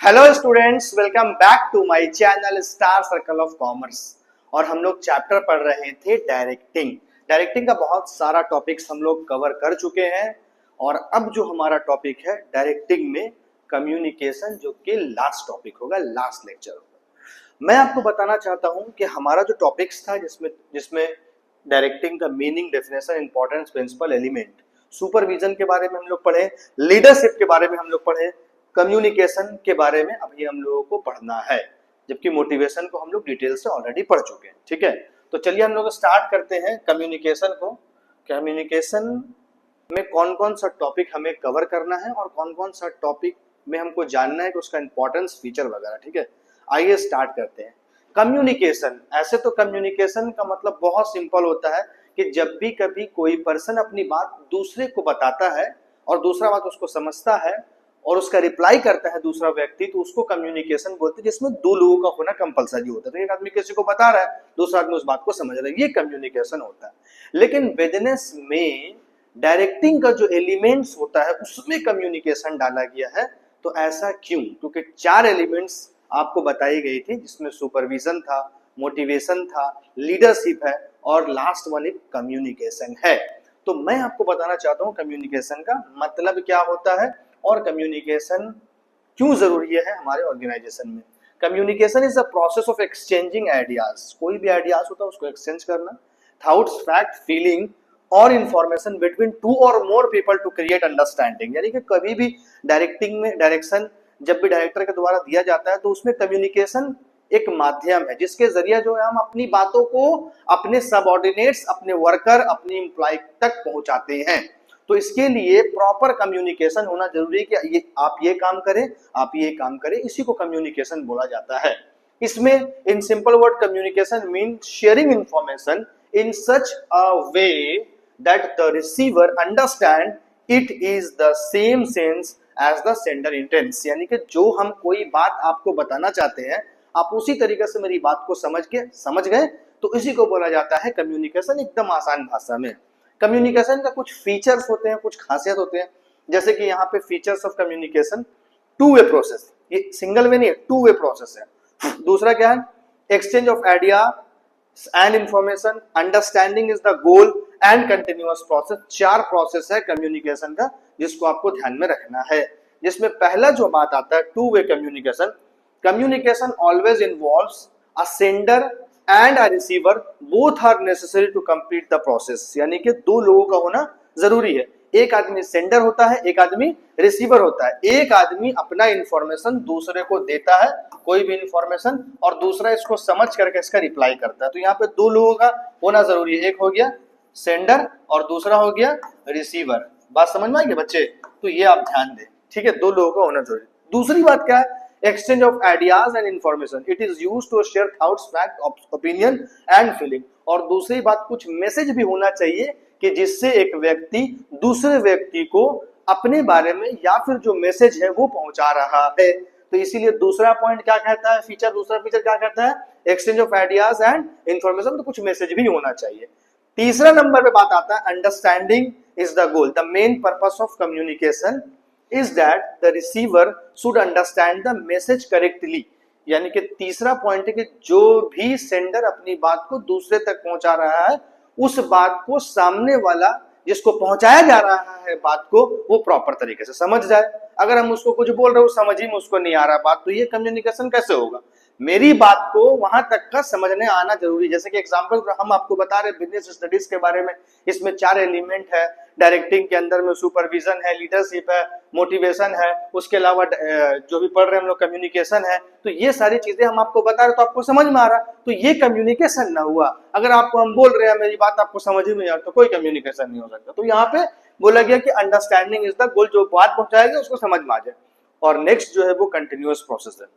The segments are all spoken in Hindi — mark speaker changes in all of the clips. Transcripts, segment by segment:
Speaker 1: Hello students, welcome back to my channel star circle of commerce. और हम लोग चैप्टर पढ़ रहे थे डायरेक्टिंग। डायरेक्टिंग का बहुत सारा टॉपिक्स हम लोग कवर कर चुके हैं और अब जो हमारा टॉपिक है डायरेक्टिंग में कम्युनिकेशन, जो कि लास्ट टॉपिक होगा, लास्ट लेक्चर होगा। मैं आपको बताना चाहता हूं कि हमारा जो टॉपिक्स था जिसमें डायरेक्टिंग का meaning, definition, importance, principle, element, supervision के बारे में हम लोग पढ़े, लीडरशिप के बारे में हम लोग पढ़े, कम्युनिकेशन के बारे में अभी हम लोगों को पढ़ना है, जबकि मोटिवेशन को हम लोग डिटेल से ऑलरेडी पढ़ चुके हैं। ठीक है, तो चलिए हम लोग स्टार्ट करते हैं कम्युनिकेशन को। कम्युनिकेशन में कौन कौन सा टॉपिक हमें कवर करना है और कौन कौन सा टॉपिक में हमको जानना है कि उसका इंपॉर्टेंस, फीचर वगैरह। ठीक है, आइए स्टार्ट करते हैं। कम्युनिकेशन, ऐसे तो कम्युनिकेशन का मतलब बहुत सिंपल होता है कि जब भी कभी कोई पर्सन अपनी बात दूसरे को बताता है और दूसरा बात उसको समझता है और उसका रिप्लाई करता है दूसरा व्यक्ति, तो उसको कम्युनिकेशन बोलते हैं, जिसमें दो लोगों का होना कंपलसरी होता है। तो एक आदमी किसी को बता रहा है, दूसरा आदमी उस बात को समझ रहा है, ये कम्युनिकेशन होता है। लेकिन बिजनेस में डायरेक्टिंग का जो एलिमेंट्स होता है उसमें कम्युनिकेशन डाला गया है। तो ऐसा क्यों? क्योंकि 4 एलिमेंट्स आपको बताई गई थी, जिसमें सुपरविजन था, मोटिवेशन था, लीडरशिप है और लास्ट वन एक कम्युनिकेशन है। तो मैं आपको बताना चाहता हूं कम्युनिकेशन का मतलब क्या होता है और कम्युनिकेशन क्यों जरूरी है हमारे ऑर्गेनाइजेशन में। Communication is a process of exchanging ideas. कोई भी आइडियाज होता है उसको एक्सचेंज करना, थॉट्स, फैक्ट, फीलिंग और इंफॉर्मेशन बिटवीन 2 और more people to create understanding. यानी कि कभी भी डायरेक्टिंग में, डायरेक्शन जब भी डायरेक्टर के द्वारा दिया जाता है तो उसमें कम्युनिकेशन एक माध्यम है जिसके जरिए जो है हम अपनी बातों को अपने सबऑर्डिनेट्स, अपने वर्कर, अपने एम्प्लॉय तक पहुंचाते हैं। तो इसके लिए प्रॉपर कम्युनिकेशन होना जरूरी है कि ये आप ये काम करें, आप ये काम करें, इसी को कम्युनिकेशन बोला जाता है। इसमें in simple word communication mean sharing information in such a way that the receiver understand it is the same sense as the sender intends. यानी कि जो हम कोई बात आपको बताना चाहते हैं, आप उसी तरीके से मेरी बात को समझ गए, तो इसी को बोला जाता है कम्युनिकेशन, एकदम आसान भाषा में। कम्युनिकेशन का कुछ फीचर्स होते हैं, कुछ खासियत होते हैं, जैसे कि यहाँ पे features of communication, two way process, ये सिंगल वे नहीं है, टू वे प्रोसेस है। दूसरा क्या है? Exchange of idea and information, understanding is the goal and continuous process. 4 process है कम्युनिकेशन का जिसको आपको ध्यान में रखना है, जिसमें पहला जो बात आता है two way communication. Communication always involves a sender and a receiver, both are necessary to complete the process. यानी कि 2 लोगों का होना जरूरी है। एक आदमी सेंडर होता है, एक आदमी रिसीवर होता है। एक आदमी अपना इंफॉर्मेशन दूसरे को देता है, कोई भी इंफॉर्मेशन, और दूसरा इसको समझ करके इसका रिप्लाई करता है। तो यहाँ पे 2 लोगों का होना जरूरी है, एक हो गया सेंडर और दूसरा हो गया रिसीवर। बात समझ में आई बच्चे? तो ये आप ध्यान दें, ठीक है, 2 लोगों का होना जरूरी। दूसरी बात क्या है? exchange of ideas and information, it is used to share thoughts, fact, opinion and feeling। और दूसरी बात, कुछ मैसेज भी होना चाहिए कि जिससे एक व्यक्ति दूसरे व्यक्ति को अपने बारे में या फिर जो मैसेज है वो पहुंचा रहा है। तो इसीलिए दूसरा पॉइंट क्या कहता है, फीचर, दूसरा फीचर क्या कहता है? Exchange of ideas and information, तो कुछ मैसेज भी होना चाहिए। तीसरा नंबर पे बात आता है understanding is the goal. The main purpose of communication is that the receiver should understand the message correctly। यानी कि तीसरा पॉइंट है कि जो भी सेंडर अपनी बात को दूसरे तक पहुंचा रहा है, उस बात को सामने वाला जिसको पहुंचाया जा रहा है बात को, वो प्रॉपर तरीके से समझ जाए। अगर हम उसको कुछ बोल रहे हो, समझ ही में उसको नहीं आ रहा बात, तो ये कम्युनिकेशन कैसे होगा? मेरी बात को वहां तक का समझने आना जरूरी। जैसे कि एग्जांपल हम आपको बता रहे बिजनेस स्टडीज के बारे में, इसमें 4 एलिमेंट है डायरेक्टिंग के अंदर में, सुपरविजन है, लीडरशिप है, मोटिवेशन है, उसके अलावा जो भी पढ़ रहे हैं हम लोग कम्युनिकेशन है। तो ये सारी चीजें हम आपको बता रहे तो आपको समझ में आ रहा, तो ये कम्युनिकेशन ना हुआ। अगर आपको हम बोल रहे हैं, मेरी बात आपको समझ ही नहीं आ रहा, तो कोई कम्युनिकेशन नहीं हो सकता। तो यहाँ पे बोला गया कि अंडरस्टैंडिंग इज द गोल, जो बात पहुंचाएगा उसको समझ में आ जाए। और नेक्स्ट जो है वो कंटिन्यूअस प्रोसेस है।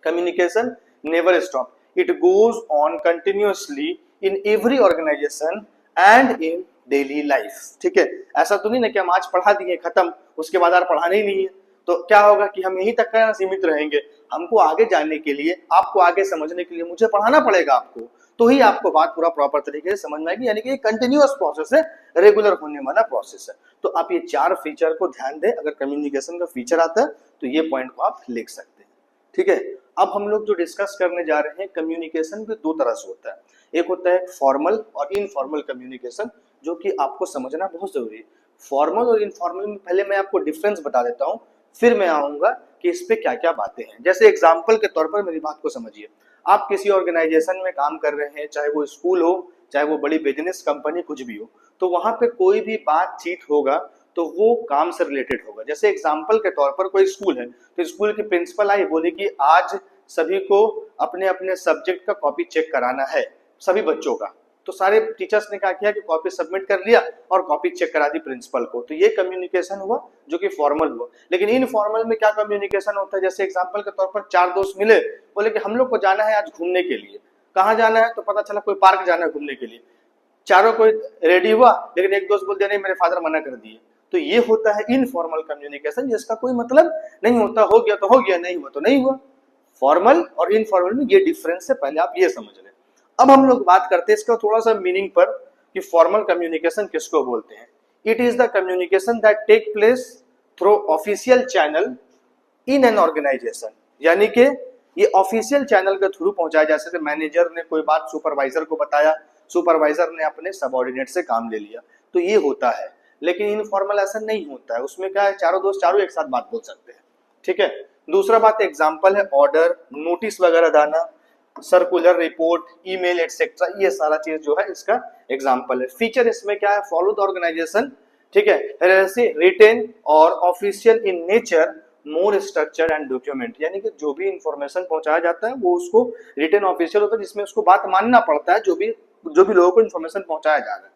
Speaker 1: Communication never stop, it goes on continuously in every organization and in daily life. ठीक है, ऐसा तो नहीं ना कि हम आज पढ़ा दिए खत्म, उसके बाद और पढ़ाना ही नहीं है। तो क्या होगा कि हम यहीं तक का सीमित रहेंगे। हमको आगे जानने के लिए, आपको आगे समझने के लिए मुझे पढ़ाना पड़ेगा आपको, तो ही आपको बात पूरा प्रॉपर तरीके से समझ में आएगी। यानी कि ये कंटिन्यूअस प्रोसेस है, रेगुलर होने वाला प्रोसेस है। तो आप ये 4 फीचर को ध्यान दें। अगर कम्युनिकेशन का फीचर आता है तो ये पॉइंट को आप लिख सकते हैं। ठीक है। अब हम लोग जो डिस्कस करने जा रहे हैं, कम्युनिकेशन भी दो तरह से होता है, एक होता है फॉर्मल और इनफॉर्मल कम्युनिकेशन, जो कि आपको समझना बहुत जरूरी है। फॉर्मल और इनफॉर्मल में पहले मैं आपको डिफरेंस बता देता हूँ, फिर मैं आऊंगा कि इस पे क्या क्या बातें हैं। जैसे एग्जाम्पल के तौर पर मेरी बात को समझिए, आप किसी ऑर्गेनाइजेशन में काम कर रहे हैं, चाहे वो स्कूल हो, चाहे वो बड़ी बिजनेस कंपनी कुछ भी हो, तो वहां पे कोई भी बातचीत होगा तो वो काम से रिलेटेड होगा। जैसे एग्जाम्पल के तौर पर कोई स्कूल है, तो स्कूल की प्रिंसिपल आई, बोली कि आज सभी को अपने अपने सब्जेक्ट का कॉपी चेक कराना है, सभी बच्चों का। तो सारे टीचर्स ने क्या किया कि कॉपी सबमिट कर लिया और कॉपी चेक करा दी प्रिंसिपल को। तो ये कम्युनिकेशन हुआ जो कि फॉर्मल हुआ। लेकिन इनफॉर्मल में क्या कम्युनिकेशन होता है, जैसे एग्जाम्पल के तौर पर चार दोस्त मिले, बोले कि हम लोग को जाना है आज घूमने के लिए। कहाँ जाना है, तो पता चला कोई पार्क जाना है घूमने के लिए। चारों कोई रेडी हुआ, लेकिन एक दोस्त बोल दिया नहीं मेरे फादर मना कर दिए। तो ये होता है इनफॉर्मल कम्युनिकेशन, जिसका कोई मतलब नहीं होता, हो गया तो हो गया, नहीं हुआ तो नहीं हुआ। फॉर्मल और इनफॉर्मल में ये डिफरेंस है, पहले आप ये समझ लें। अब हम लोग बात करते हैं इसका थोड़ा सा मीनिंग पर कि फॉर्मल कम्युनिकेशन किसको बोलते हैं। It is the communication that take place through official channel in an organization, यानी कि ये ऑफिशियल चैनल के थ्रू पहुंचाया, जैसे मैनेजर ने कोई बात सुपरवाइजर को बताया, सुपरवाइजर ने अपने सबऑर्डिनेट से काम ले लिया, तो ये होता है। लेकिन इनफॉर्मल ऐसा नहीं होता है, उसमें क्या है, चारों दोस्त चारों एक साथ बात बोल सकते हैं। ठीक है। दूसरा बात एग्जाम्पल है ऑर्डर, नोटिस वगैरह देना, सर्कुलर, रिपोर्ट, ईमेल एटसेट्रा, ये सारा चीज जो है इसका एग्जाम्पल है। फीचर इसमें क्या है, फॉलो द ऑर्गेनाइजेशन, ठीक है, रिटेन और official in nature, more structure and document, यानी कि जो भी इंफॉर्मेशन पहुंचाया जाता है वो उसको रिटेन ऑफिशियल होता है, जिसमें उसको बात मानना पड़ता है, जो भी लोगों को इंफॉर्मेशन पहुंचाया जा रहा है।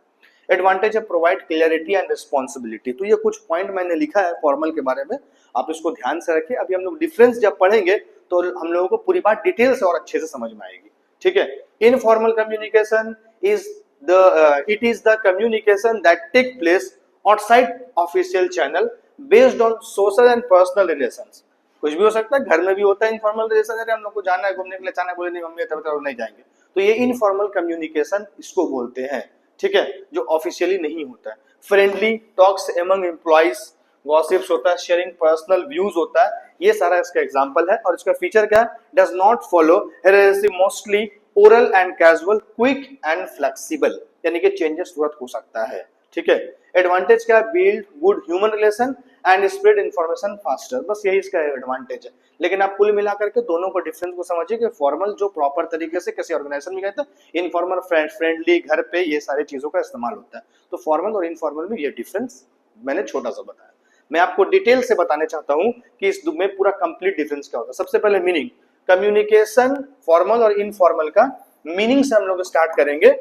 Speaker 1: एडवांटेज है प्रोवाइड क्लियरिटी एंड रिस्पॉन्सिबिलिटी। तो ये कुछ पॉइंट मैंने लिखा है फॉर्मल के बारे में, आप इसको ध्यान से रखें। अभी हम लोग डिफरेंस जब पढ़ेंगे तो हम लोगों को पूरी बात डिटेल से और अच्छे से समझ में आएगी। ठीक है। Informal communication it is the communication that take place outside official channel based on social and personal relations. कुछ भी हो सकता है, घर में भी होता है इनफॉर्मल रिलेशन, अरे हम लोग को जाना है घूमने के लिए, अचानक बोले नहीं मम्मी तब नहीं जाएंगे, तो ये इनफॉर्मल कम्युनिकेशन इसको बोलते हैं। ठीक है, जो ऑफिशियली नहीं होता है। Friendly talks among employees, gossips होता है, शेयरिंग पर्सनल व्यूज होता है, ये सारा इसका एग्जांपल है। और इसका फीचर क्या है, does not follow heresy, mostly oral and casual, quick and flexible, यानी कि चेंजेस तुरंत हो सकता है। ठीक है। एडवांटेज क्या है, build good human relation and spread information faster, बस यही इसका एडवांटेज है। लेकिन आप कुल मिलाकर के दोनों को डिफरेंस को समझिए कि फॉर्मल जो प्रॉपर तरीके से किसी ऑर्गेनाइजेशन में कहते हैं, इनफॉर्मल फ्रेंडली घर पे ये सारी चीजों का इस्तेमाल होता है। तो फॉर्मल और इनफॉर्मल में ये डिफरेंस मैंने छोटा सा बताया। मैं आपको डिटेल से बताने चाहता हूं कि इस में पूरा कंप्लीट डिफरेंस क्या होता है। सबसे पहले मीनिंग, कम्युनिकेशन फॉर्मल और इनफॉर्मल का मीनिंग से हम लोग स्टार्ट करेंगे,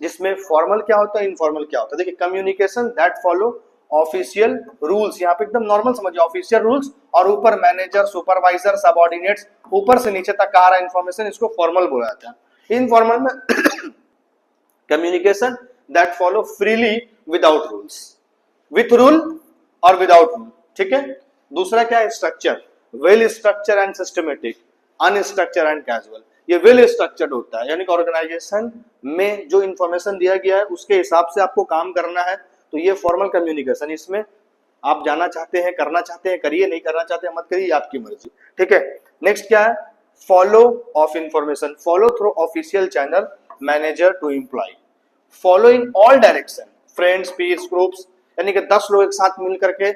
Speaker 1: जिसमें फॉर्मल क्या होता है, इनफॉर्मल क्या होता है। देखिए, communication that follow official rules, यहाँ पे एकदम नॉर्मल समझिए, ऑफिशियल रूल्स, और ऊपर मैनेजर, सुपरवाइजर, सबऑर्डिनेट्स, ऊपर से नीचे तक आ रहा इंफॉर्मेशन, इसको फॉर्मल बोला जाता है। इनफॉर्मल में communication that follow freely without rules, with rule और विदाउट रूल। ठीक है। दूसरा क्या है, structure, well structure and systematic, unstructured and casual. ये वेल स्ट्रक्चर्ड होता है, यानी कि ऑर्गेनाइजेशन में जो इंफॉर्मेशन दिया गया है उसके हिसाब से आपको काम करना है, तो ये फॉर्मल कम्युनिकेशन। इसमें आप जाना चाहते हैं, करना चाहते हैं करिए, नहीं करना चाहते हैं मत करिए, आपकी मर्जी। ठीक है। नेक्स्ट क्या है, follow of information, follow through official channel, manager to employ, follow in all direction, friends, peers, groups, यानी कि 10 लोग एक साथ मिल करके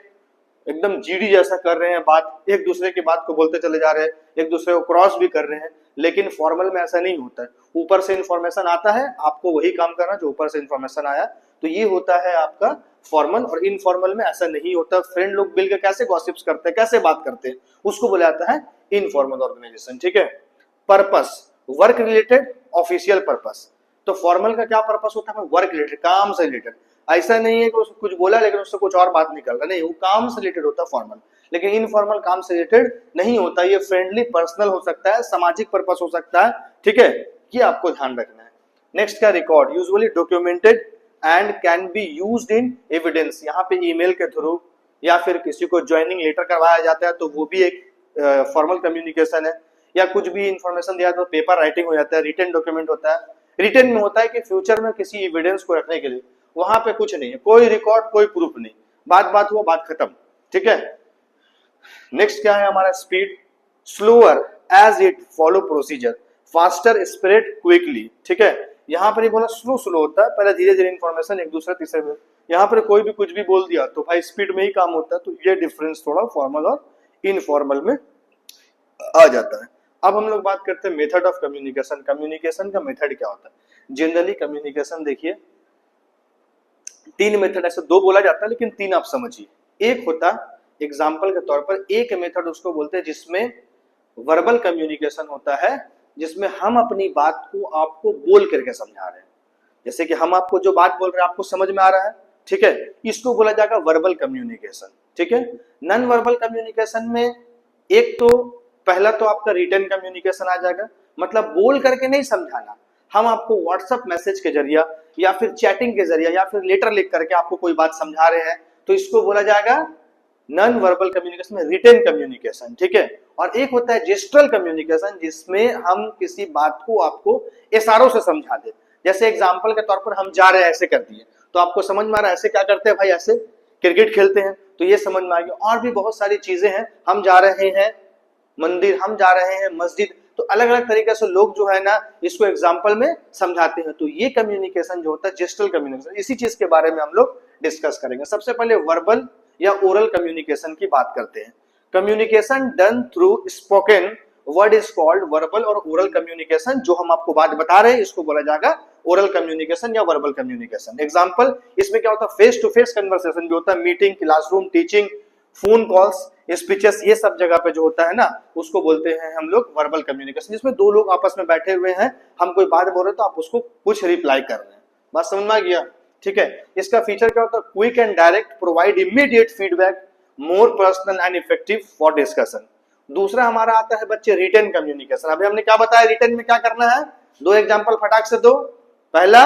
Speaker 1: एकदम जीडी जैसा कर रहे हैं बात, एक दूसरे की बात को बोलते चले जा रहे हैं, एक दूसरे को क्रॉस भी कर रहे हैं। लेकिन फॉर्मल में ऐसा नहीं होता है, ऊपर से इंफॉर्मेशन आता है, आपको वही काम करना जो ऊपर से इंफॉर्मेशन आया, तो ये होता है आपका फॉर्मल। और इनफॉर्मल में ऐसा नहीं होता, फ्रेंड लोग मिलकर कैसे गॉसिप्स करते हैं, कैसे बात करते हैं, उसको बोला जाता है इनफॉर्मल ऑर्गेनाइजेशन। ठीक है। Purpose, work related, official purpose. तो फॉर्मल का क्या पर्पस होता है, वर्क रिलेटेड, काम से रिलेटेड। ऐसा नहीं है कि उसको कुछ बोला लेकिन उससे कुछ और बात निकल रहा, नहीं, वो काम से रिलेटेड होता है फॉर्मल। लेकिन इनफॉर्मल काम से रिलेटेड नहीं होता, ये फ्रेंडली, पर्सनल हो सकता है, सामाजिक पर्पस हो सकता है। ठीक है, ये आपको ध्यान रखना है। नेक्स्ट क्या, record, usually documented and can be used in evidence. यहाँ पे ईमेल के थ्रू या फिर किसी को ज्वाइनिंग लेटर करवाया जाता है, तो वो भी एक फॉर्मल कम्युनिकेशन है। या कुछ भी इंफॉर्मेशन दिया तो पेपर राइटिंग हो जाता है, रिटन डॉक्यूमेंट होता है। रिटन में होता है कि फ्यूचर में किसी एविडेंस को रखने के लिए, वहां पे कुछ नहीं है, कोई रिकॉर्ड, कोई प्रूफ नहीं, बात हुआ, बात खत्म। ठीक है। नेक्स्ट क्या है हमारा, speed, slower as it follow procedure, faster spread quickly. ठीक है, यहाँ पर ये बोला स्लो स्लो होता है, पहले धीरे धीरे इन्फॉर्मेशन एक दूसरे तीसरे में, यहाँ पर कोई भी कुछ भी बोल दिया तो भाई स्पीड में ही काम होता है। तो ये डिफरेंस थोड़ा फॉर्मल और इनफॉर्मल में आ जाता है। अब हम लोग बात करते हैं मेथड ऑफ कम्युनिकेशन। कम्युनिकेशन का मेथड क्या होता है? जनरली कम्युनिकेशन देखिए तीन मेथड, ऐसे दो बोला जाता है लेकिन तीन आप समझिए। एक होता एग्जाम्पल के तौर पर, एक मेथड उसको बोलते हैं जिसमें वर्बल कम्युनिकेशन होता है, जिसमें हम अपनी बात को आपको बोल करके समझा रहे हैं। जैसे कि हम आपको जो बात बोल रहे हैं आपको समझ में आ रहा है, ठीक है, इसको बोला जाएगा वर्बल कम्युनिकेशन। ठीक है, नॉन वर्बल कम्युनिकेशन में एक तो पहला तो आपका रिटन कम्युनिकेशन आ जाएगा, मतलब बोल करके नहीं समझाना, हम आपको व्हाट्सएप मैसेज के जरिए या फिर चैटिंग के जरिए या फिर लेटर लिख करके आपको कोई बात समझा रहे हैं, तो इसको बोला जाएगा नॉन वर्बल कम्युनिकेशन में रिटन कम्युनिकेशन। ठीक है, और एक होता है जेस्चरल कम्युनिकेशन, जिसमें हम किसी बात को आपको इशारों से समझा दे। जैसे एग्जांपल के तौर पर हम जा रहे हैं ऐसे कर दिए तो आपको समझ में आ रहा है, ऐसे क्या करते हैं भाई, ऐसे क्रिकेट खेलते हैं, तो ये समझ में आ गया। और भी बहुत सारी चीजें हैं, हम जा रहे हैं मंदिर, हम जा रहे हैं मस्जिद, तो अलग अलग तरीके से लोग जो है ना इसको एग्जाम्पल में समझाते हैं। तो ये कम्युनिकेशन जो होता है जेस्चरल कम्युनिकेशन, इसी चीज के बारे में हम लोग डिस्कस करेंगे। सबसे पहले वर्बल या ओरल कम्युनिकेशन की बात करते हैं। Communication done through spoken word is called verbal और ओरल कम्युनिकेशन। जो हम आपको बात बता रहे हैं इसको बोला जाएगा ओरल कम्युनिकेशन या वर्बल कम्युनिकेशन। एग्जाम्पल इसमें क्या होता है, फेस टू फेस कन्वर्सेशन भी होता है, meeting, classroom, teaching, phone calls, speeches, ये सब जगह पे जो होता है ना उसको बोलते हैं हम लोग वर्बल कम्युनिकेशन, जिसमें दो लोग आपस में बैठे हुए हैं, हम कोई बात बोल रहे हैं तो आप उसको कुछ रिप्लाई कर रहे हैं। बात समझ में आ गया? ठीक है, इसका फीचर क्या होता है, quick and direct, provide immediate feedback, more personal and effective for discussion. दूसरा हमारा आता है बच्चे रिटन कम्युनिकेशन। अभी हमने क्या बताया रिटन में क्या करना है, दो एग्जांपल फटाक से दो। पहला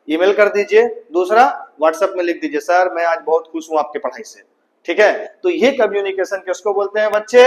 Speaker 1: ईमेल कर दीजिए, दूसरा व्हाट्सएप में लिख दीजिए सर मैं आज बहुत खुश हूं आपके पढ़ाई से। ठीक है, तो ये कम्युनिकेशन किसको बोलते हैं बच्चे,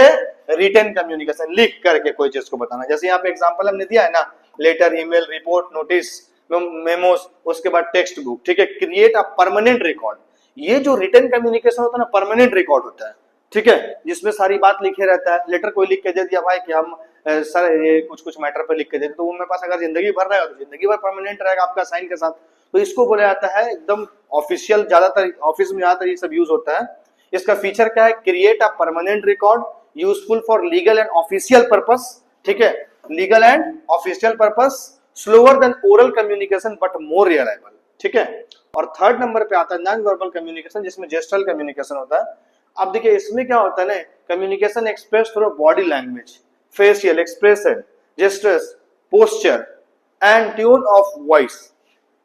Speaker 1: रिटन कम्युनिकेशन, लिख करके कोई चीज को बताना। जैसे यहाँ पे एग्जांपल हमने दिया है ना, letter, email, report, notice, memos, उसके बाद टेक्स्ट बुक। ठीक है, क्रिएट अ परमानेंट रिकॉर्ड। ये जो रिटन कम्युनिकेशन होता है ना परमानेंट रिकॉर्ड होता है। ठीक है, जिसमें सारी बात लिखे रहता है। लेटर कोई लिख के दे दिया भाई कि हम सर ये कुछ कुछ मैटर पे लिख के दे, तो वो मेरे पास अगर जिंदगी भर रहेगा तो जिंदगी भर परमानेंट रहेगा आपका साइन के साथ। तो इसको बोला जाता है एकदम ऑफिशियल, ज्यादातर ऑफिस में ज्यादातर ये सब यूज होता है। इसका फीचर क्या है, create a permanent record, useful for legal and official purpose. ठीक है, legal and official purpose, slower then oral communication but more reliable. ठीक है, और थर्ड नंबर पे आता है नॉन वर्बल कम्युनिकेशन, जिसमें जेस्चरल कम्युनिकेशन होता है। अब देखिए इसमें क्या होता है ना, communication express through body language, facial expression, gestures, posture and tune of voice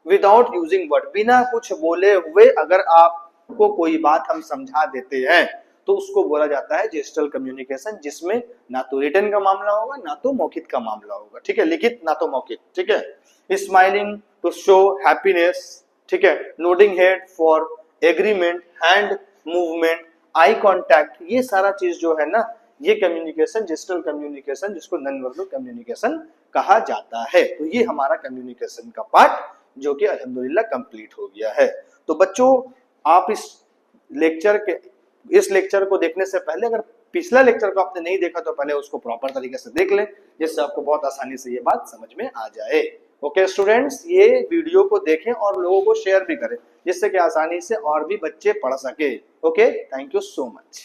Speaker 1: without using word. बिना कुछ बोले हुए अगर आपको कोई बात हम समझा देते हैं तो उसको बोला जाता है जेस्चरल कम्युनिकेशन, जिसमें ना तो रिटन का मामला होगा ना तो मौखिक का मामला होगा। ठीक है, लिखित ना तो मौखिक। ठीक है, स्माइलिंग टू शो हैप्पीनेस, ठीक है, nodding head for agreement, hand movement, eye contact, ये सारा चीज जो है ना ये कम्युनिकेशन जेस्चरल कम्युनिकेशन, जिसको नॉन वर्बल कम्युनिकेशन कहा जाता है। तो ये हमारा कम्युनिकेशन का पार्ट जो कि अल्हम्दुलिल्लाह कंप्लीट हो गया है। तो बच्चों आप इस लेक्चर को देखने से पहले अगर पिछला लेक्चर को आपने नहीं देखा तो पहले उसको प्रॉपर तरीके से देख लें, जिससे आपको बहुत आसानी से ये बात समझ में आ जाए। ओके स्टूडेंट्स, ये वीडियो को देखें और लोगों को शेयर भी करें, जिससे कि आसानी से और भी बच्चे पढ़ सके। Okay, thank you so much.